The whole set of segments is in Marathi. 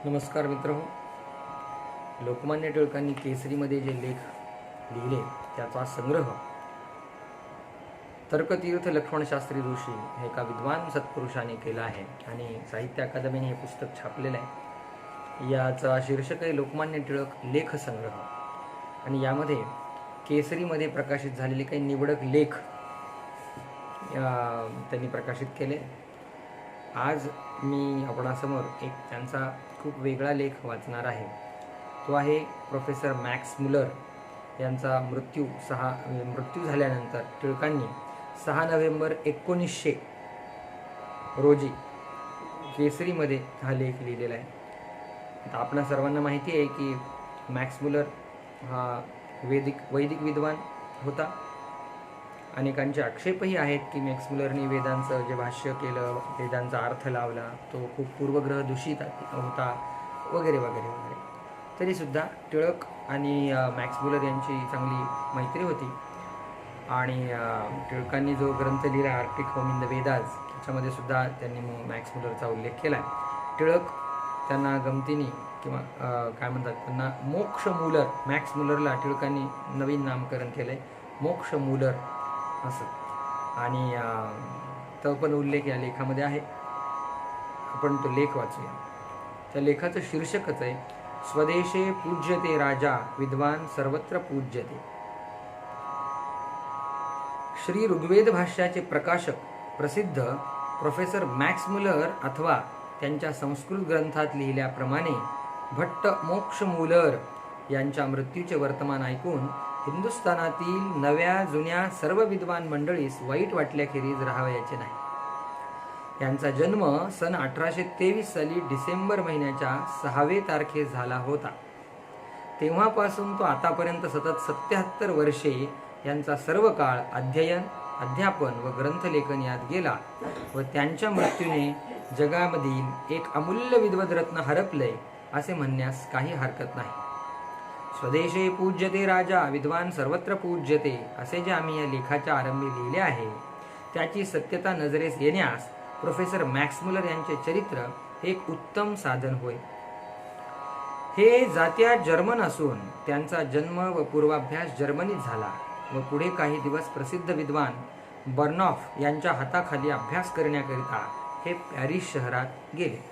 नमस्कार मित्रहो. लोकमान्य टिळकांनी केसरीमध्ये जे लेख लिहिले त्याचा संग्रह तर्कतीर्थ लक्ष्मणशास्त्री जोशी हे एका विद्वान सत्पुरुषाने केला आहे आणि साहित्य अकादमीने हे पुस्तक छापलेलं आहे. याचा शीर्षक आहे लोकमान्य टिळक लेख संग्रह आणि यामध्ये केसरीमध्ये प्रकाशित झालेले काही निवडक लेख त्यांनी प्रकाशित केले. आज मी आपणासमोर एक त्यांचा खूप वेगळा लेख वाचणार आहे. तो आहे प्रोफेसर मॅक्स मुलर यांचा मृत्यू झाल्यानंतर टिळकांनी 6 नोव्हेंबर 1900 रोजी केसरीमध्ये हा लेख लिहिलेला आहे. आता आपणा सर्वांना माहिती आहे की मॅक्स मुलर हा वैदिक विद्वान होता. अनेकांचे आक्षेपही आहेत की मॅक्स मुलरने वेदांचं जे भाष्य केलं, वेदांचा अर्थ लावला, तो खूप पूर्वग्रह दूषित होता वगैरे वगैरे वगैरे. तरीसुद्धा टिळक आणि मॅक्स मुलर यांची चांगली मैत्री होती आणि टिळकांनी जो ग्रंथ लिहिला Arctic home in the Vedas त्याच्यामध्ये सुद्धा त्यांनी मॅक्स मुलरचा उल्लेख केला आहे. टिळक त्यांना गमतीने किंवा काय म्हणतात त्यांना मोक्ष मुलर, मॅक्स मुलरला टिळकांनी नवीन नामकरण केलं आहे मोक्ष मुलर असं. आणि तो पण उल्लेख या लेखामध्ये आहे. आपण तो लेख वाचूया. त्या लेखाचं शीर्षकच आहे स्वदेशे पूज्यते राजा विद्वान सर्वत्र पूज्यते. श्री ऋग्वेद भाष्याचे प्रकाशक प्रसिद्ध प्रोफेसर मॅक्स मुलर अथवा त्यांच्या संस्कृत ग्रंथात लिहिल्याप्रमाणे भट्ट मोक्ष मुलर यांच्या मृत्यूचे वर्तमान ऐकून हिंदुस्थानातील नव्या जुन्या सर्व विद्वान मंडळीस वाईट वाटल्याखेरीज राहावयाचे नाही. यांचा जन्म सन 1823 साली डिसेंबर महिन्याच्या 6 तारखेस झाला होता. तेव्हापासून तो आतापर्यंत सतत 77 वर्षे यांचा सर्व काळ अध्ययन, अध्यापन व ग्रंथलेखन यात गेला व त्यांच्या मृत्यूने जगामधील एक अमूल्य विद्वद्रत्न हरपले असे म्हणण्यास काही हरकत नाही. स्वदेशे पूज्यते राजा विद्वान सर्वत्र पूज्यते असे जे आम्ही या लेखाच्या आरंभी लिहिले आहे त्याची सत्यता नजरेस येण्यास प्रोफेसर मॅक्स मुलर यांचे चरित्र एक उत्तम साधन होय. हे जात्या जर्मन असून त्यांचा जन्म व पूर्वाभ्यास जर्मनीत झाला व पुढे काही दिवस प्रसिद्ध विद्वान बर्नॉफ यांच्या हाताखाली अभ्यास करण्याकरिता हे पॅरिस शहरात गेले.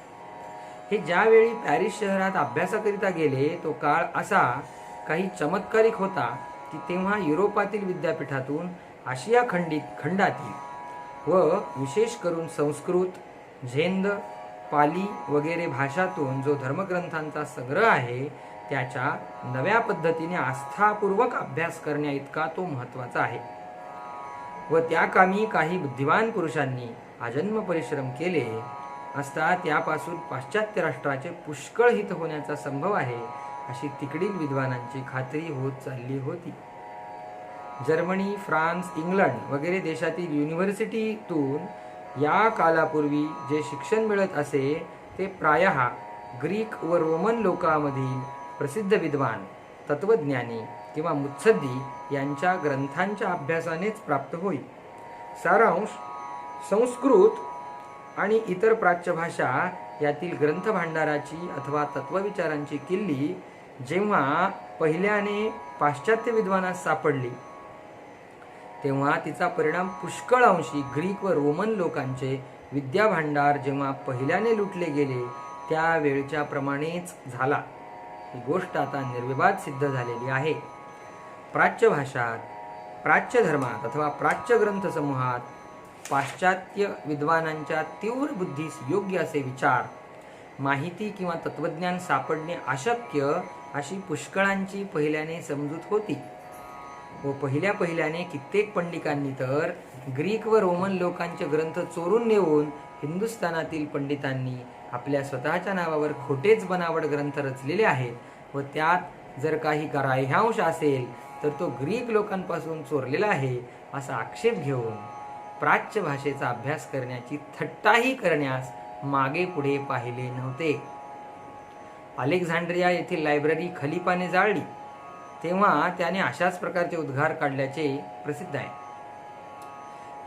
हे ज्यावेळी पॅरिस शहरात अभ्यासाकरिता गेले तो काळ असा काही चमत्कारिक होता की तेव्हा युरोपातील विद्यापीठातून आशिया खंडातील व विशेष करून संस्कृत, झेंद, पाली वगैरे भाषातून जो धर्मग्रंथांचा संग्रह आहे त्याच्या नव्या पद्धतीने आस्थापूर्वक अभ्यास करण्या इतका तो महत्त्वाचा आहे व त्या कामी काही बुद्धिवान पुरुषांनी आजन्म परिश्रम केले असता त्यापासून पाश्चात्य राष्ट्राचे पुष्कळ हित होण्याचा संभव आहे अशी तिकडील विद्वानांची खात्री होत चालली होती. जर्मनी, फ्रान्स, इंग्लंड वगैरे देशातील युनिव्हर्सिटीतून या कालापूर्वी जे शिक्षण मिळत असे ते प्रायः ग्रीक व रोमन लोकांमधील प्रसिद्ध विद्वान, तत्वज्ञानी किंवा मुत्सद्दी यांच्या ग्रंथांच्या अभ्यासानेच प्राप्त होई. सारांश, संस्कृत आणि इतर प्राच्य भाषा यातील ग्रंथभांडाराची अथवा तत्वविचारांची किल्ली जेव्हा पहिल्याने पाश्चात्य विद्वानास सापडली तेव्हा तिचा परिणाम पुष्कळ अंशी ग्रीक व रोमन लोकांचे विद्याभांडार जेव्हा पहिल्याने लुटले गेले त्यावेळच्या प्रमाणेच झाला. ही गोष्ट आता निर्विवाद सिद्ध झालेली आहे. प्राच्य भाषात, प्राच्य धर्मात अथवा प्राच्य ग्रंथसमूहात पाश्चात्य विद्वानांच्या तीव्र बुद्धीस योग्य असे विचार, माहिती किंवा तत्वज्ञान सापडणे अशक्य अशी पुष्कळांची पहिल्याने समजूत होती व पहिल्याने कित्येक पंडितांनी तर ग्रीक व रोमन लोकांचे ग्रंथ चोरून नेऊन हिंदुस्थानातील पंडितांनी आपल्या स्वतःच्या नावावर खोटेच बनावट ग्रंथ रचलेले आहेत व त्यात जर काही ग्राह्यांश असेल तर तो ग्रीक लोकांपासून चोरलेला आहे असा आक्षेप घेऊन प्राच्य भाषेचा अभ्यास करण्याची थट्टाही करण्यास मागे पुढे पाहिले नव्हते. अलेक्झांड्रिया येथील लायब्ररी खलिफाने जाळली तेव्हा त्याने अशाच प्रकारचे उद्गार काढल्याचे प्रसिद्ध आहे.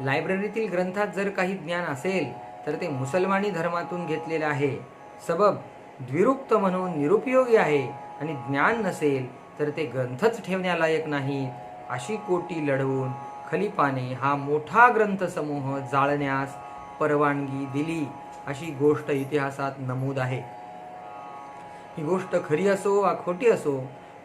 लायब्ररीतील ग्रंथात जर काही ज्ञान असेल तर ते मुसलमानी धर्मातून घेतलेले आहे. सबब द्विरुक्त म्हणून निरुपयोगी आहे आणि ज्ञान नसेल तर ते ग्रंथच ठेवण्यालायक नाहीत, अशी कोटी लढवून खलिफाने हा मोठा ग्रंथसमूह जाळण्यास परवानगी दिली, अशी गोष्ट इतिहासात नमूद आहे. ही गोष्ट खरी असो वा खोटी असो,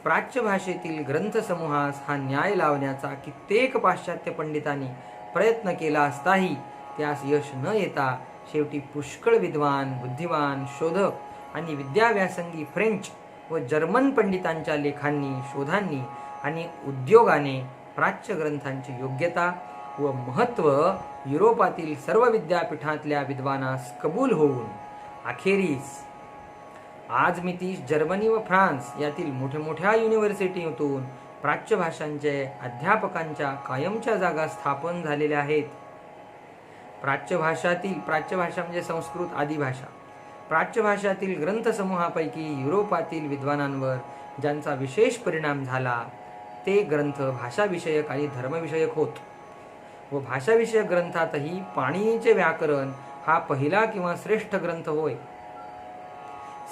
प्राच्य भाषेतील ग्रंथसमूहास हा न्याय लावण्याचा कित्येक पाश्चात्य पंडितांनी प्रयत्न केला असताही त्यास यश न येता शेवटी पुष्कळ विद्वान, बुद्धिमान, शोधक आणि विद्याव्यासंगी फ्रेंच व जर्मन पंडितांच्या लेखांनी, शोधांनी आणि उद्योगाने प्राच्य ग्रंथांची योग्यता व महत्त्व युरोपातील सर्व विद्यापीठातल्या विद्वानास कबूल होऊन अखेरीस आज मितीस जर्मनी व फ्रान्स यातील मोठ्या युनिव्हर्सिटीतून प्राच्य भाषांचे अध्यापकांच्या कायमच्या जागा स्थापन झालेल्या आहेत. प्राच्य भाषा म्हणजे संस्कृत आदी भाषा. प्राच्य भाषातील ग्रंथसमूहापैकी युरोपातील विद्वानांवर ज्यांचा विशेष परिणाम झाला ते ग्रंथ भाषाविषयक आणि धर्मविषयक होत व भाषाविषयक ग्रंथातही पाणिनीचे व्याकरण हा पहिला किंवा श्रेष्ठ ग्रंथ होय.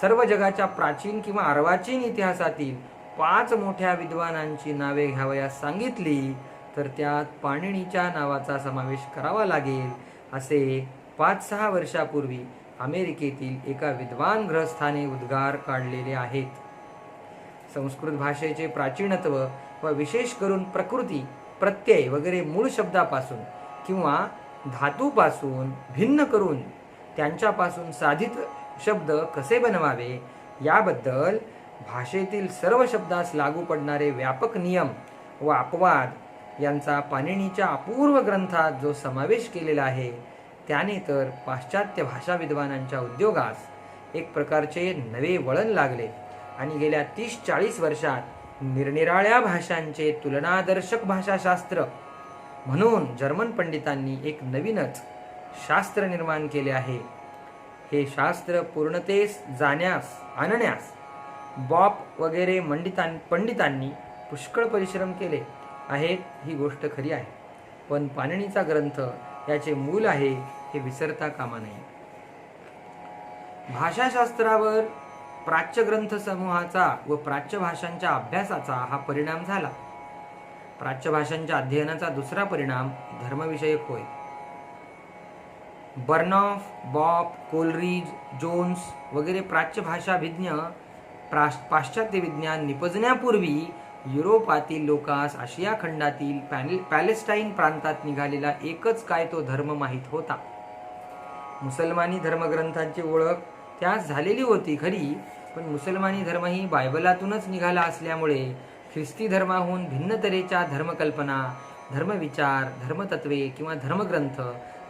सर्व जगाच्या प्राचीन किंवा अर्वाचीन इतिहासातील 5 मोठ्या विद्वानांची नावे घ्यावयास सांगितली तर त्यात पाणिनीच्या नावाचा समावेश करावा लागेल, असे 5-6 वर्षापूर्वी अमेरिकेतील एका विद्वान गृहस्थाने उद्गार काढलेले आहेत. संस्कृत भाषेचे प्राचीनत्व व विशेष करून प्रकृती, प्रत्यय वगैरे मूळ शब्दापासून किंवा धातूपासून भिन्न करून त्यांच्यापासून साधित शब्द कसे बनवावे याबद्दल भाषेतील सर्व शब्दास लागू पडणारे व्यापक नियम व अपवाद यांचा पाणिनीच्या अपूर्व ग्रंथात जो समावेश केलेला आहे त्याने तर पाश्चात्य भाषा विद्वानांच्या उद्योगास एक प्रकारचे नवे वळण लागले आणि गेल्या 30-40 वर्षात निरनिराळ्या भाषांचे तुलनादर्शक भाषाशास्त्र म्हणून जर्मन पंडितांनी एक नवीनच शास्त्र निर्माण केले आहे. हे शास्त्र पूर्णतेस आणण्यास बॉप वगैरे पंडितांनी पुष्कळ परिश्रम केले आहेत, ही गोष्ट खरी आहे. पण पाणिनीचा ग्रंथ याचे मूल आहे हे विसरता कामा नये. भाषाशास्त्रावर प्राच्य ग्रंथ समूहाचा व प्राच्य भाषांच्या अभ्यासाचा हा परिणाम झाला. प्राच्य भाषांच्या अध्ययनाचा दुसरा परिणाम धर्मविषयक होय. बर्नॉफ, बॉप, कोलरिज, जोन्स वगैरे प्राच्य भाषाभिज्ञ पाश्चात्य विज्ञान निपजण्यापूर्वी युरोपातील लोकांस आशिया खंडातील पॅलेस्टाईन प्रांतात निघालेला एकच काय तो धर्म माहीत होता. मुसलमानी धर्मग्रंथांची ओळख त्यास झालेली होती खरी, पण मुसलमानी धर्म ही बायबलातूनच निघाला असल्यामुळे ख्रिस्ती धर्माहून भिन्न तऱ्हेच्या धर्मकल्पना, धर्मविचार, धर्मतत्वे किंवा धर्मग्रंथ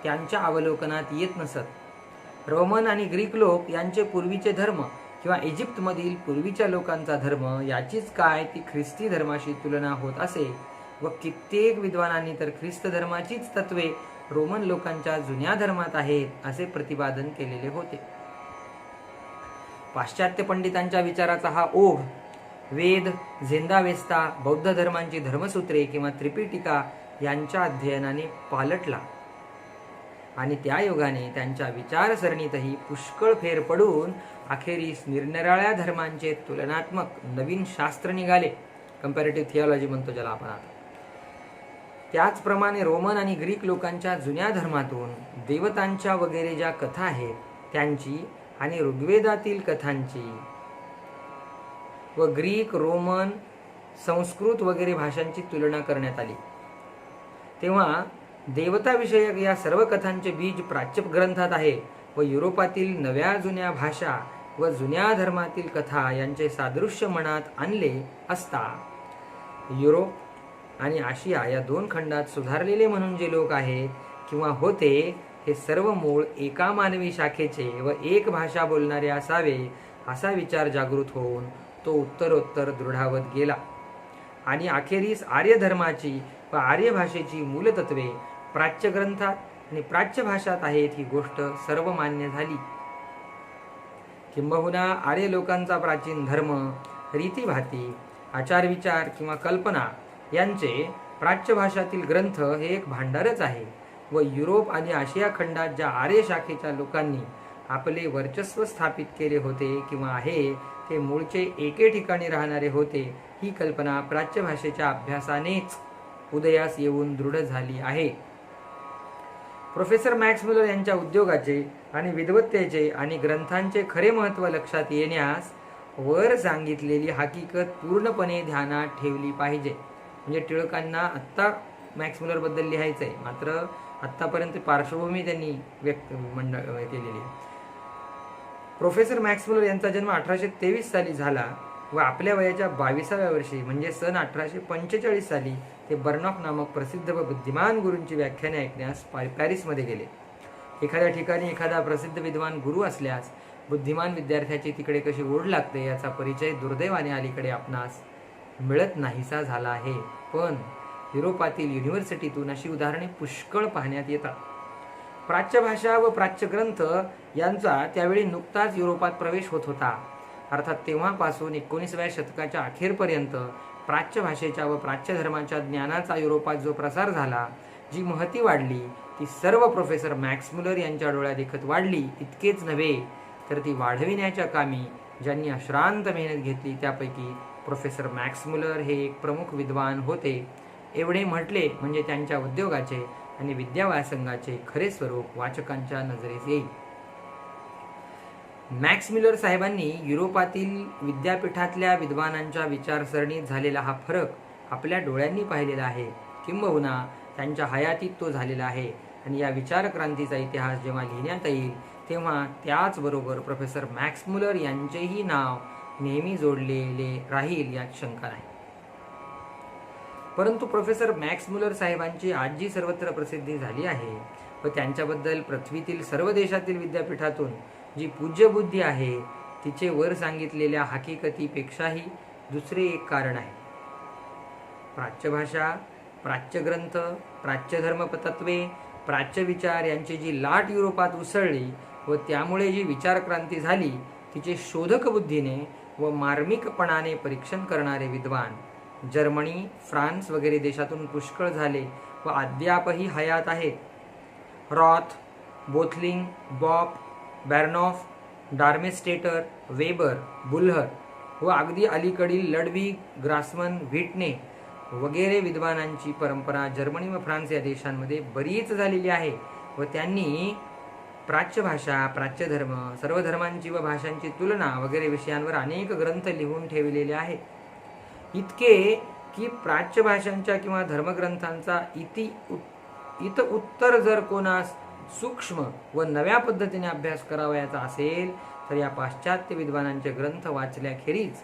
त्यांच्या अवलोकनात येत नसत. रोमन आणि ग्रीक लोक यांचे पूर्वीचे धर्म किंवा इजिप्तमधील पूर्वीच्या लोकांचा धर्म याचीच काय ती ख्रिस्ती धर्माशी तुलना होत असे व कित्येक विद्वानांनी तर ख्रिस्त धर्माचीच तत्वे रोमन लोकांच्या जुन्या धर्मात आहेत असे प्रतिपादन केलेले होते. पाश्चात्य पंडितांच्या विचाराचा हा ओघ वेद, झेंदावेस्ता, बौद्ध धर्मांची धर्मसूत्रे किंवा त्रिपिटिका यांच्या अध्ययनाने पालटला आणि त्या योगाने त्यांच्या विचारसरणीतही पुष्कळ फेर पडून अखेरीस निरनिराळ्या धर्मांचे तुलनात्मक नवीन शास्त्र निघाले. कंपॅरेटिव्ह थिओलॉजी म्हणतो ज्याला आपण आता. त्याचप्रमाणे रोमन आणि ग्रीक लोकांच्या जुन्या धर्मातून देवतांच्या वगैरे ज्या कथा आहेत त्यांची आणि ऋग्वेदातील कथांची व ग्रीक, रोमन, संस्कृत वगैरे भाषांची तुलना करण्यात आली. तेव्हा देवताविषयक या सर्व कथांचे बीज प्राच्य ग्रंथात आहे व युरोपातील नव्या जुन्या भाषा व जुन्या धर्मातील कथा यांचे सादृश्य मनात आणले असता युरोप आणि आशिया या 2 खंडात सुधारलेले म्हणून जे लोक आहेत किंवा होते हे सर्व मूळ एका मानवी शाखेचे व एक भाषा बोलणारे असावे असा विचार जागृत होऊन तो उत्तरोत्तर दृढावत गेला आणि अखेरीस आर्य धर्माची व आर्य भाषेची मूलतत्वे प्राच्य ग्रंथात आणि प्राच्य भाषात आहेत ही गोष्ट सर्व मान्य झाली. किंबहुना आर्य लोकांचा प्राचीन धर्म, रीतीभाती, आचारविचार किंवा कल्पना यांचे प्राच्य भाषातील ग्रंथ हे एक भांडारच आहे व युरोप आणि आशिया खंडात ज्या आर्य शाखेच्या लोकांनी आपले वर्चस्व स्थापित केले होते किंवा आहे ते मूळचे एके ठिकाणी राहणारे होते, ही कल्पना प्राच्य भाषेच्या अभ्यासानेच उदयास येऊन दृढ झाली आहे. प्रोफेसर मॅक्स मुलर यांच्या उद्योगाचे आणि विद्वत्तेचे आणि ग्रंथांचे खरे महत्त्व लक्षात येण्यास वर सांगितलेली हकीकत पूर्णपणे ध्यानात ठेवली पाहिजे. म्हणजे टिळकांना आत्ता मॅक्स मुलरबद्दल लिहायचं आहे, मात्र आत्तापर्यंत पार्श्वभूमी त्यांनी केलेली आहे. प्रोफेसर मॅक्स मुलर यांचा जन्म 1823 साली झाला व आपल्या वयाच्या 22व्या वर्षी म्हणजे सन 1845 साली ते बर्नॉक नामक प्रसिद्ध व बुद्धिमान गुरूंची व्याख्याने ऐकण्यास पॅरिसमध्ये गेले. एखाद्या ठिकाणी एखादा प्रसिद्ध विद्वान गुरु असल्यास बुद्धिमान विद्यार्थ्याची तिकडे कशी ओढ लागते याचा परिचय दुर्दैवाने अलीकडे आपणास मिळत नाहीसा झाला आहे. पण युरोपातील युनिव्हर्सिटीतून अशी उदाहरणे पुष्कळ पाहण्यात येतात. प्राच्य भाषा व प्राच्य ग्रंथ यांचा त्यावेळी नुकताच युरोपात प्रवेश होत होता. अर्थात तेव्हापासून 19व्या शतकाच्या अखेरपर्यंत प्राच्य भाषेच्या व प्राच्य धर्माच्या ज्ञानाचा युरोपात जो प्रसार झाला, जी महती वाढली, ती सर्व प्रोफेसर मॅक्स मुलर यांच्या डोळ्या देखत वाढली. इतकेच नव्हे तर ती वाढविण्याच्या कामी ज्यांनी अश्रांत मेहनत घेतली त्यापैकी प्रोफेसर मॅक्स मुलर हे एक प्रमुख विद्वान होते. एवढे म्हटले म्हणजे त्यांच्या उद्योगाचे आणि विद्याव्यासंगाचे खरे स्वरूप वाचकांच्या नजरेस येईल. मॅक्स मुलर साहेबांनी युरोपातील विद्यापीठातल्या विद्वानांच्या विचारसरणीत झालेला हा फरक आपल्या डोळ्यांनी पाहिलेला आहे, किंबहुना त्यांच्या हयातीत तो झालेला आहे. आणि या विचारक्रांतीचा इतिहास जेव्हा लिहिण्यात येईल तेव्हा त्याचबरोबर प्रोफेसर मॅक्स मुलर यांचेही नाव नेहमी जोडलेले राहील यात शंका नाही. परंतु प्रोफेसर मॅक्स मुलर साहेबांची आज जी सर्वत्र प्रसिद्धी झाली आहे व त्यांच्याबद्दल पृथ्वीतील सर्व देशातील विद्यापीठातून जी पूज्यबुद्धी आहे, तिचे वर सांगितलेल्या हकीकतीपेक्षाही दुसरे एक कारण आहे. प्राच्य भाषा, प्राच्य ग्रंथ, प्राच्य धर्मतत्वे, प्राच्य विचार यांची जी लाट युरोपात उसळली व त्यामुळे जी विचारक्रांती झाली, तिचे शोधक बुद्धीने व मार्मिकपणाने परीक्षण करणारे विद्वान जर्मनी, फ्रान्स वगैरे देशातून पुष्कळ झाले व अद्यापही हयात आहेत. रॉथ, बोथलिंग, बॉप, बॅर्नॉफ, डार्मेस्टेटर, वेबर, बुल्हर व अगदी अलीकडील लडविग, ग्रासमन, व्हिटने वगैरे विद्वानांची परंपरा जर्मनी व फ्रान्स या देशांमध्ये बरीच झालेली आहे व त्यांनी प्राच्य भाषा, प्राच्य धर्म, सर्व धर्मांची व भाषांची तुलना वगैरे विषयांवर अनेक ग्रंथ लिहून ठेवलेले आहेत. इतके की प्राच्य भाषांच्या किंवा धर्मग्रंथांचा इत उत्तर जर कोणास सूक्ष्म व नव्या पद्धतीने अभ्यास करावयाचा असेल तर या पाश्चात्य विद्वानांचे ग्रंथ वाचल्याखेरीज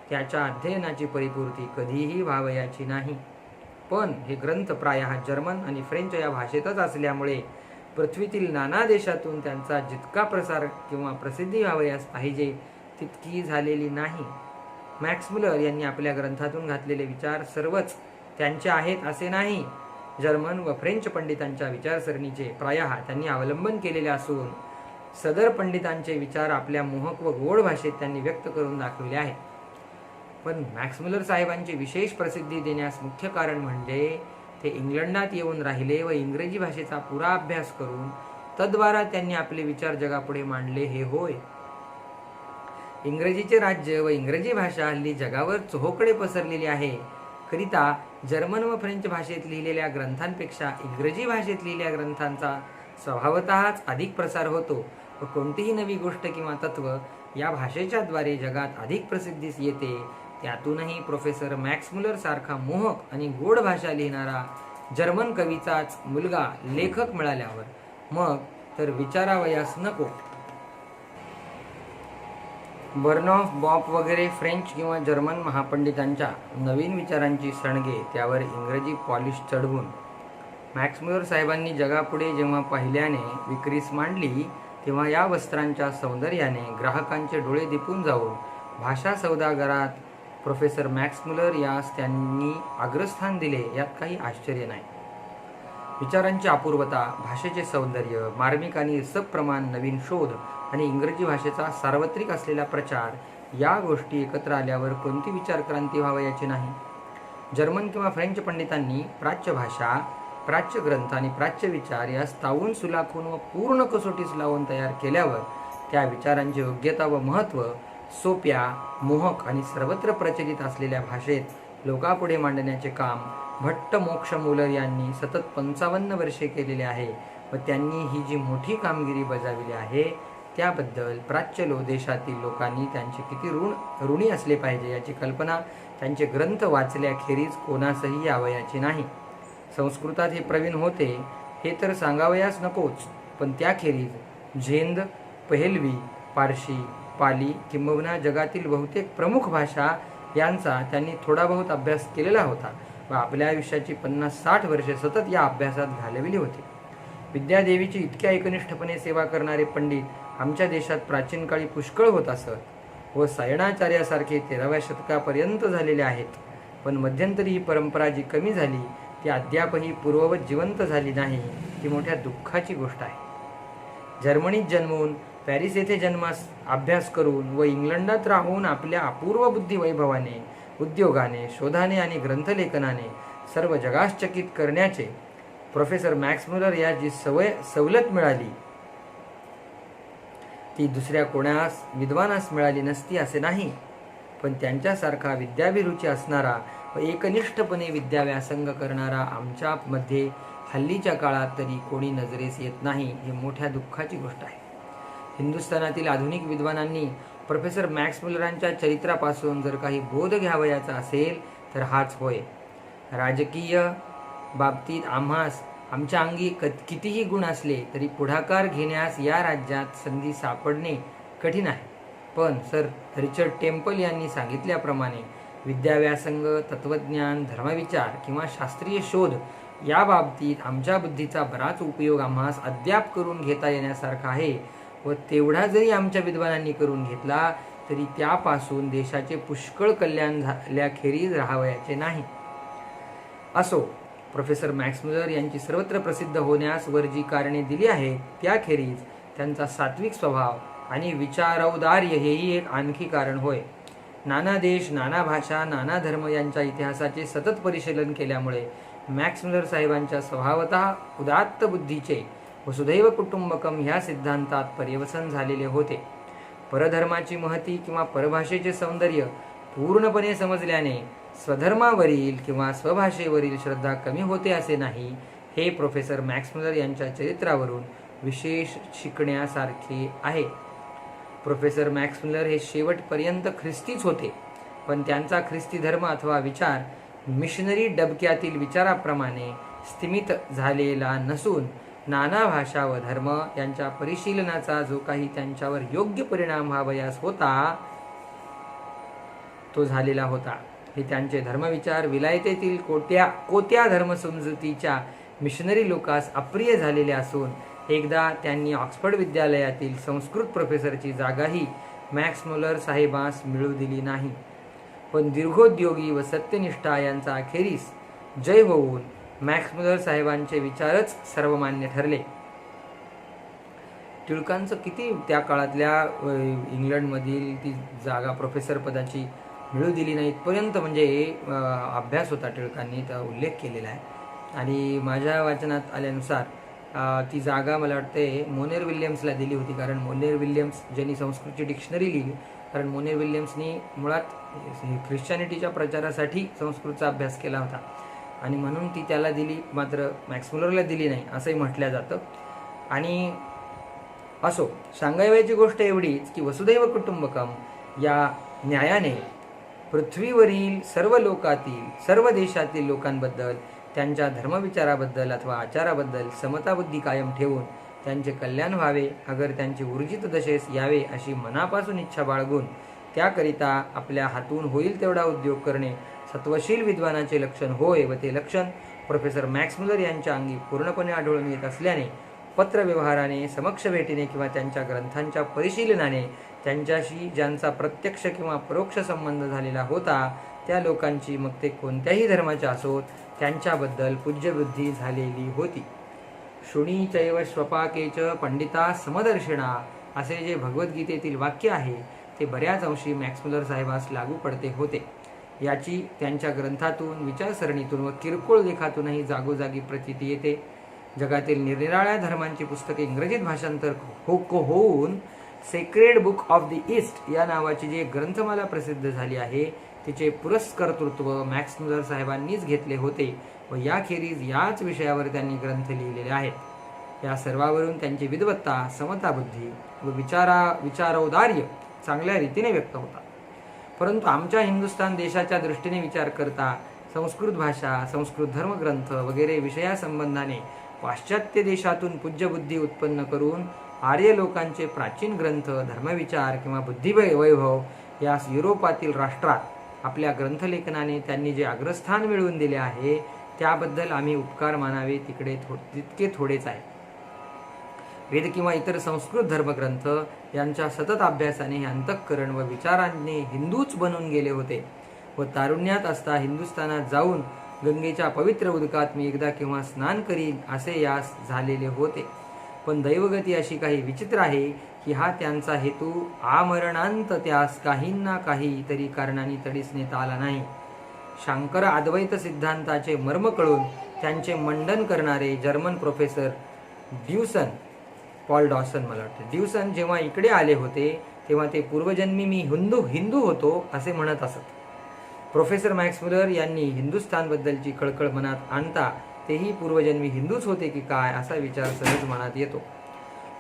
त्याच्या अध्ययनाची परिपूर्ती कधीही व्हावयाची नाही. पण हे ग्रंथ प्रायः जर्मन आणि फ्रेंच या भाषेतच असल्यामुळे पृथ्वीतील नाना देशातून त्यांचा जितका प्रसार किंवा प्रसिद्धी व्हावयास पाहिजे तितकी झालेली नाही. मॅक्स मुलर यांनी आपल्या ग्रंथातून घातलेले विचार सर्वच त्यांचे आहेत असे नाही. जर्मन व फ्रेंच पंडितांच्या विचारसरणीचे प्रायः त्यांनी अवलंबन केलेले असून सदर पंडितांचे विचार आपल्या मोहक व गोड भाषेत त्यांनी व्यक्त करून दाखविले आहेत. पण मॅक्स मुलर साहेबांची विशेष प्रसिद्धी देण्यास मुख्य कारण म्हणजे ते इंग्लंडात येऊन राहिले व इंग्रजी भाषेचा पुरा अभ्यास करून तद्वारा त्यांनी आपले विचार जगापुढे मांडले हे होय. इंग्रजीचे राज्य व इंग्रजी भाषा हल्ली जगावर चोहोकडे पसरलेली आहे. करिता जर्मन व फ्रेंच भाषेत लिहिलेल्या ग्रंथांपेक्षा इंग्रजी भाषेत लिहिलेल्या ग्रंथांचा स्वभावतःच अधिक प्रसार होतो व कोणतीही नवी गोष्ट किंवा तत्व या भाषेच्या द्वारे जगात अधिक प्रसिद्धीस येते. त्यातूनही प्रोफेसर मॅक्स मुलर सारखा मोहक आणि गोड भाषा लिहिणारा जर्मन कवीचाच मुलगा लेखक मिळाल्यावर मग तर विचारावयास नको. बर्नॉफ, बॉप वगैरे फ्रेंच किंवा जर्मन महापंडितांच्या नवीन विचारांची सणगे त्यावर इंग्रजी पॉलिश चढवून मॅक्स मुलर साहेबांनी जगापुढे जेव्हा पहिल्याने विक्रीस मांडली तेव्हा या वस्त्रांच्या सौंदर्याने ग्राहकांचे डोळे दिपून जाऊन भाषा सौदागरात प्रोफेसर मॅक्स मुलर यास त्यांनी अग्रस्थान दिले यात काही आश्चर्य नाही. विचारांची अपूर्वता, भाषेचे सौंदर्य, मार्मिक आणि सप्रमाण नवीन शोध आणि इंग्रजी भाषेचा सार्वत्रिक असलेला प्रचार या गोष्टी एकत्र आल्यावर कोणती विचारक्रांती व्हावयाची नाही. जर्मन किंवा फ्रेंच पंडितांनी प्राच्य भाषा, प्राच्य ग्रंथ आणि प्राच्य विचार यास तावून सुलाखून व पूर्ण कसोटीस लावून तयार केल्यावर त्या विचारांची योग्यता व महत्त्व सोप्या, मोहक आणि सर्वत्र प्रचलित असलेल्या भाषेत लोकांपुढे मांडण्याचे काम भट्ट मोक्षमूलर यांनी सतत 55 वर्षे केलेले आहे व त्यांनी ही जी मोठी कामगिरी बजावली आहे त्याबद्दल प्राच्य देशातील लोकांनी त्यांचे किती ऋणी असले पाहिजे याची कल्पना त्यांचे ग्रंथ वाचल्याखेरीज कोणासही यावयाची नाही. संस्कृतात हे प्रवीण होते हे तर सांगावयास नकोच, पण त्याखेरीज झेंद, पहेलवी, पारशी, पाली किंबहुना जगातील बहुतेक प्रमुख भाषा यांचा त्यांनी थोडा बहुत अभ्यास केलेला होता व आपल्या आयुष्याची 50-60 वर्षे सतत या अभ्यासात घालविली होती. विद्यादेवीची इतक्या एकनिष्ठपणे सेवा करणारे पंडित आमच्या देशात प्राचीन काळी पुष्कळ होत असत व सायणाचार्यासारखे 13व्या शतकापर्यंत झालेले आहेत. पण मध्यंतरी ही परंपरा जी कमी झाली ती अद्यापही पूर्ववत जिवंत झाली नाही, ही मोठ्या दुःखाची गोष्ट आहे. जर्मनीत जन्मून पॅरिस येथे जन्मास अभ्यास करून व इंग्लंडात राहून आपल्या अपूर्व बुद्धिवैभवाने, उद्योगाने, शोधाने आणि ग्रंथलेखनाने सर्व जगाश्चकित करण्याचे प्रोफेसर मॅक्स मुलर या जी सवलत मिळाली ती दुसऱ्या कोणास विद्वानास मिळाली नसती असे नाही, पण त्यांच्यासारखा विद्याभिरुची असणारा व एकनिष्ठपणे विद्याव्यासंग करणारा आमच्यामध्ये हल्लीच्या काळात तरी कोणी नजरेस येत नाही, ही मोठ्या दुःखाची गोष्ट आहे. हिंदुस्थानातील आधुनिक विद्वानांनी प्रोफेसर मॅक्स मुलरांच्या चरित्रापासून जर काही बोध घ्यावयाचा असेल तर हाच होय. राजकीय बाबतीत आम्हास आमच्या अंगी कितीही गुण असले तरी पुढाकार घेण्यास या राज्यात संधी सापडणे कठीण आहे. पण सर रिचर्ड टेम्पल यांनी सांगितल्याप्रमाणे विद्याव्यासंग, तत्वज्ञान, धर्मविचार किंवा शास्त्रीय शोध या बाबतीत आमच्या बुद्धीचा बराच उपयोग आम्हास अद्याप करून घेता येण्यासारखा आहे व तेवढा जरी आमच्या विद्वानांनी करून घेतला तरी त्यापासून देशाचे पुष्कळ कल्याण झाल्याखेरीज राहावयाचे नाही. असो, प्रोफेसर मॅक्स मुलर यांची सर्वत्र प्रसिद्ध होण्यास वर जी कारणे दिली आहेत त्याखेरीज त्यांचा सात्विक स्वभाव आणि विचारौदार्य हेही एक आणखी कारण होय. नाना देश, नाना भाषा, नाना धर्म यांच्या इतिहासाचे सतत परिशीलन केल्यामुळे मॅक्स मुलर साहेबांच्या स्वभावतः उदात्त बुद्धीचे वसुधैव कुटुंबकम ह्या सिद्धांतात पर्यवसन झालेले होते. परधर्माची महती किंवा परभाषेचे सौंदर्य पूर्णपणे समजल्याने स्वधर्मावरील किंवा स्वभाषेवरील श्रद्धा कमी होते असे नाही, हे प्रोफेसर मॅक्स मुलर यांच्या चरित्रावरून विशेष शिकण्यासारखे आहे. प्रोफेसर मॅक्स मुलर हे शेवटपर्यंत ख्रिस्तीच होते, पण त्यांचा ख्रिस्ती धर्म अथवा विचार मिशनरी डबक्यातील विचाराप्रमाणे स्थिमित झालेला नसून नाना भाषा व धर्म यांच्या परिशीलनाचा जो काही त्यांच्यावर योग्य परिणाम व्हावयास होता तो झालेला होता. हे त्यांचे धर्मविचार विलायतेतील कोत्या धर्मसमजुतीच्या मिशनरी लोकांस अप्रिय झालेले असून एकदा त्यांनी ऑक्सफर्ड विद्यालयातील संस्कृत प्रोफेसरची जागाही मॅक्स मुलर साहेबांस मिळू दिली नाही. पण दीर्घोद्योगी व सत्यनिष्ठा यांचा अखेरीस जय होऊन मॅक्स मुलर साहेबांचे विचारच सर्वमान्य ठरले. टिळकांचं किती त्या काळातल्या इंग्लंडमधील ती जागा प्रोफेसर पदाची मिळू दिली नाही इथपर्यंत म्हणजे अभ्यास होता टिळकांनी त्या उल्लेख केलेला आहे. आणि माझ्या वाचनात आल्यानुसार ती जागा मला वाटते मोनेर विल्यम्सला दिली होती, कारण मोनेर विल्यम्स ज्यांनी संस्कृतची डिक्शनरी लिहिली, कारण मोनेर विल्यम्सनी मुळात ख्रिश्चॅनिटीच्या प्रचारासाठी संस्कृतचा अभ्यास केला होता आणि म्हणून ती त्याला दिली, मात्र मॅक्स मुलरला दिली नाही असंही म्हटलं जातं. आणि असो, सांगावयाची गोष्ट एवढीच की वसुधैव कुटुंबकम या न्यायाने पृथ्वीवरील सर्व लोकातील, सर्व देशातील लोकांबद्दल, त्यांच्या धर्मविचाराबद्दल अथवा आचाराबद्दल समताबुद्धी कायम ठेवून त्यांचे कल्याण व्हावे, अगर त्यांचे ऊर्जित दशेस यावे अशी मनापासून इच्छा बाळगून त्याकरिता आपल्या हातून होईल तेवढा उद्योग करणे सत्वशील विद्वानाचे लक्षण होय व ते लक्षण प्रोफेसर मॅक्स मुलर यांच्या अंगी पूर्णपणे आढळून येत असल्याने पत्रव्यवहाराने, समक्ष भेटीने किंवा त्यांच्या ग्रंथांच्या परिशीलनाने त्यांच्याशी ज्यांचा प्रत्यक्ष किंवा परोक्ष संबंध झालेला होता त्या लोकांची, मग ते कोणत्याही धर्माच्या असोत, त्यांच्याबद्दल पूज्यबुद्धी झालेली होती. शुणी चैव स्वपाकेच पंडिता समदर्शिणा असे जे भगवद्गीतेतील वाक्य आहे ते बऱ्याच अंशी मॅक्स मुलर साहेबास लागू पडते होते. याची त्यांच्या ग्रंथातून, विचारसरणीतून व किरकोळ लेखातूनही जागोजागी प्रतीती येते. जगातील निरनिराळ्या धर्मांची पुस्तके इंग्रजीत भाषांतर होऊन sacred book of the east या नावाची जी ग्रंथमाला प्रसिद्ध झाली आहे तिचे पुरस्कर्तृत्व मॅक्स मुलर साहेबांनीच घेतले होते व याखेरीज याच विषयावर त्यांनी ग्रंथ लिहिलेले आहेत. या सर्वावरून त्यांची विद्वत्ता, समताबुद्धी व विचारौदार्य चांगल्या रीतीने व्यक्त होतात. परंतु आमच्या हिंदुस्थान देशाच्या दृष्टीने विचार करता संस्कृत भाषा, संस्कृत धर्मग्रंथ वगैरे विषयासंबंधाने पाश्चात्य देशातून पूज्यबुद्धी उत्पन्न करून आर्य लोकांचे प्राचीन ग्रंथ, धर्मविचार किंवा बुद्धिवैभव यास युरोपातील राष्ट्रात आपल्या ग्रंथलेखनाने त्यांनी जे अग्रस्थान मिळवून दिले आहे त्याबद्दल आम्ही उपकार मानावे तितके थोडेच आहे. वेद किंवा इतर संस्कृत धर्मग्रंथ यांच्या सतत अभ्यासाने हे अंतःकरण व विचारांनी हिंदूच बनून गेले होते व तारुण्यात असता हिंदुस्थानात जाऊन गंगेच्या पवित्र उदकात मी एकदा केव्हा स्नान करीन असे यास झालेले होते. पण दैवगती अशी काही विचित्र आहे की हा त्यांचा हेतू आमरणांत त्यास काहींना काही तरी कारणाने तडीस नेता आला नाही. शांकर अद्वैत सिद्धांताचे मर्म कळून त्यांचे मंडन करणारे German professor Dussen, Paul Dawson मला वाटतं, ड्यूसन जेव्हा इकडे आले होते तेव्हा ते पूर्वजन्मी मी हिंदू होतो असे म्हणत असत. प्रोफेसर मॅक्स मुलर यांनी हिंदुस्थानबद्दलची कळकळ मनात आणता तेही पूर्वजन्मी हिंदूच होते की काय असा विचार सहज मनात येतो.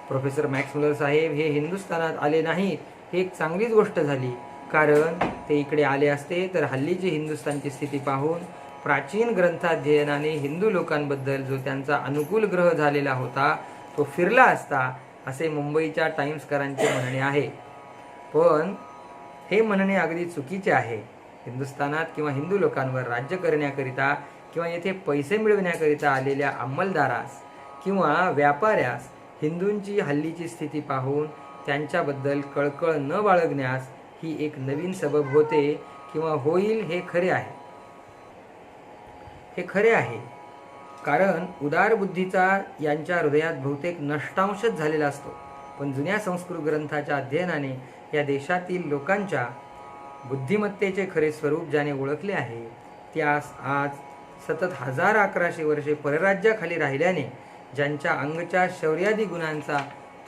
प्रोफेसर मॅक्स मुलर साहेब हे हिंदुस्थानात आले नाहीत हे एक चांगलीच गोष्ट झाली, कारण ते इकडे आले असते तर हल्लीची हिंदुस्थानची स्थिती पाहून प्राचीन ग्रंथाध्ययनाने हिंदू लोकांबद्दल जो त्यांचा अनुकूल ग्रह झालेला होता तो फिरला असता असे मुंबईच्या टाइम्सकरांचे म्हणणे आहे. पण हे म्हणणे अगदी चुकीचे आहे. हिंदुस्थानात किंवा हिंदू लोकांवर राज्य करण्याकरिता किंवा येथे पैसे मिळविण्याकरिता आलेल्या अंमलदारास किंवा व्यापाऱ्यास हिंदूंची हल्लीची स्थिती पाहून त्यांच्याबद्दल कळकळ न बाळगण्यास ही एक नवीन सबब होते किंवा होईल हे खरे आहे. कारण उदार बुद्धीचा यांच्या हृदयात बहुतेक नष्टांशच झालेला असतो. पण जुन्या संस्कृत ग्रंथाच्या अध्ययनाने या देशातील लोकांच्या बुद्धिमत्तेचे खरे स्वरूप ज्याने ओळखले आहे त्यास आज सतत 1100 वर्षे परराज्याखाली राहिल्याने ज्यांच्या अंगच्या शौर्यादी गुणांचा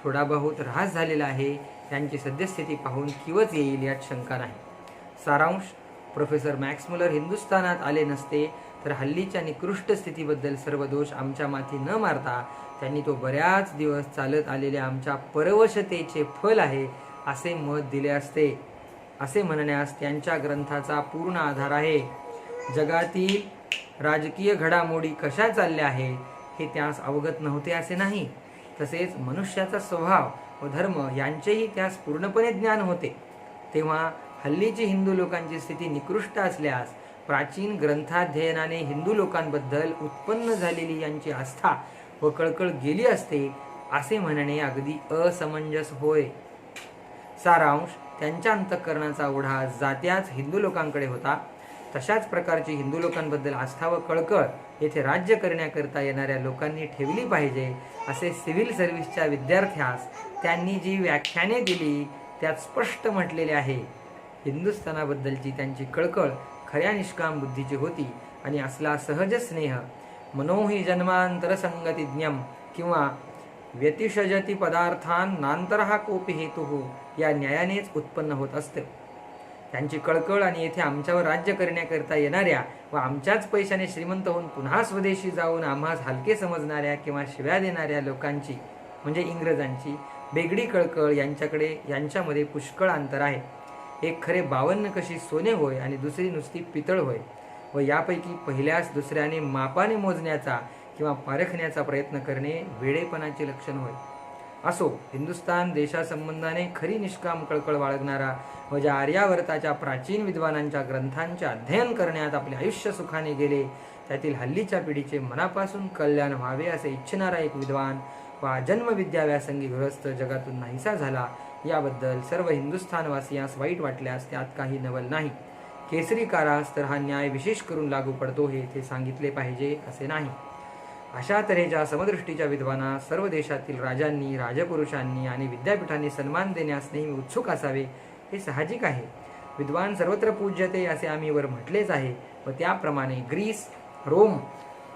थोडा बहुत ऱ्हास झालेला आहे त्यांची सद्यस्थिती पाहून किवच येईल यात शंका नाही. सारांश, प्रोफेसर मॅक्स मुलर हिंदुस्थानात आले नसते तर हल्लीच्या निकृष्ट स्थितीबद्दल सर्व दोष आमच्या माथी न मारता त्यांनी तो बऱ्याच दिवस चालत आलेल्या आमच्या परवशतेचे फल आहे असे मत दिले असते असे म्हणण्यास त्यांच्या ग्रंथाचा पूर्ण आधार आहे. जगातील राजकीय घडामोडी कशा चालल्या आहेत हे त्यास अवगत नव्हते असे नाही. तसेच मनुष्याचा स्वभाव व धर्म यांचेही त्यास पूर्णपणे ज्ञान होते. तेव्हा हल्लीची हिंदू लोकांची स्थिती निकृष्ट असल्यास प्राचीन ग्रंथाध्ययनाने हिंदू लोकांबद्दल उत्पन्न झालेली यांची आस्था व कळकळ गेली असते असे म्हणणे अगदी असमंजस होय. सारांश, त्यांच्या अंतःकरणाचा ओढा जात्याच हिंदू लोकांकडे होता. तशाच प्रकारची हिंदू लोकांबद्दल आस्था व कळकळ येथे राज्य करण्याकरता येणाऱ्या लोकांनी ठेवली पाहिजे असे सिव्हिल सर्व्हिसच्या विद्यार्थ्यास त्यांनी जी व्याख्याने दिली त्यात स्पष्ट म्हटलेले आहे. हिंदुस्थानाबद्दलची त्यांची कळकळ खऱ्या निष्काम बुद्धीची होती आणि असला सहज स्नेह मनोहि जन्मांतर संगतिज्ञम किंवा व्यतिषजती पदार्थान नांतरहा कोपी हेतु या न्यायानेच उत्पन्न होत असते. त्यांची कळकळ आणि येथे आमच्यावर राज्य करण्याकरता येणाऱ्या व आमच्याच पैशाने श्रीमंत होऊन पुन्हा स्वदेशी जाऊन आम्हास हलके समजणाऱ्या किंवा शिव्या देणाऱ्या लोकांची म्हणजे इंग्रजांची बेगडी कळकळ यांच्यामध्ये पुष्कळ अंतर आहे. एक खरे 52 कशी सोने होय आणि दुसरी नुसती पितळ होय व यापैकी पहिल्यास दुसऱ्याने मापाने मोजण्याचा किंवा पारखण्याचा प्रयत्न करणे वेडेपणाचे लक्षण होय. असो, हिंदुस्थान देशासंबंधाने खरी निष्काम कळकळ बाळगणारा व ज्या आर्यावर्ताच्या प्राचीन विद्वानांच्या ग्रंथांचे अध्ययन करण्यात आपले आयुष्य सुखाने गेले त्यातील हल्लीच्या पिढीचे मनापासून कल्याण व्हावे असे इच्छिणारा एक विद्वान व जन्मविद्या व्यासंगी गृहस्थ जगातून नाहीसा झाला याबद्दल सर्व हिंदुस्थानवासियास वाईट वाटल्यास त्यात काही नवल नाही. केसरी कारास तर हा न्याय विशेष करून लागू पडतो हे ते सांगितले पाहिजे असे नाही. अशा तऱ्हेच्या समदृष्टीच्या विद्वानास सर्व देशातील राजांनी, राजपुरुषांनी आणि विद्यापीठांनी सन्मान देण्यास नेहमी उत्सुक असावे हे साहजिक आहे. विद्वान सर्वत्र पूज्यते असे आम्ही वर म्हटलेच आहे व त्याप्रमाणे Greece, Rome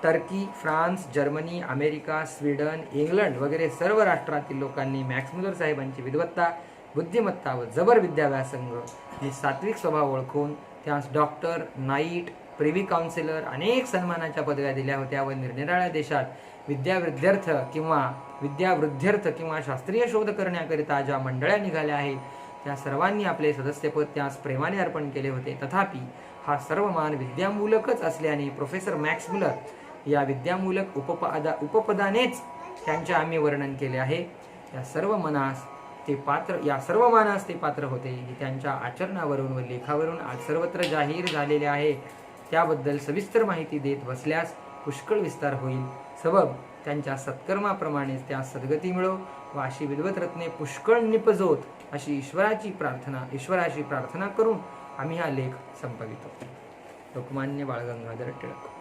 Turkey, France, Germany, America, Sweden, England वगैरे सर्व राष्ट्रातील लोकांनी मॅक्स मुलर साहेबांची विद्वत्ता, बुद्धिमत्ता व जबर विद्याव्यासंग आणि सात्विक स्वभाव ओळखून त्यास डॉक्टर, नाईट, प्रिव्ही काउन्सिलर अनेक सन्मानाच्या पदव्या दिल्या होत्या व निरनिराळ्या देशात विद्यावृद्ध्यर्थ किंवा शास्त्रीय शोध करण्याकरिता ज्या मंडळ्या निघाल्या आहेत त्या सर्वांनी आपले सदस्यपद त्यास प्रेमाने अर्पण केले होते. तथापि हा सर्व मान विद्यामूलकच असल्याने प्रोफेसर मॅक्स मुलर या विद्यामूलक उपपदानेच त्यांचे आम्ही वर्णन केले आहे. या सर्व मानास ते पात्र होते हे त्यांच्या आचरणावरून व लेखावरून आज सर्वत्र जाहीर झालेले आहे. त्याबद्दल सविस्तर माहिती देत बसल्यास पुष्कळ विस्तार होईल. सबब त्यांच्या सत्कर्माप्रमाणेच त्या सद्गती मिळो व अशी विद्वत रत्ने पुष्कळ निपजोत अशी ईश्वराशी प्रार्थना करून आम्ही हा लेख संपवितो. लोकमान्य बाळ गंगाधर टिळक.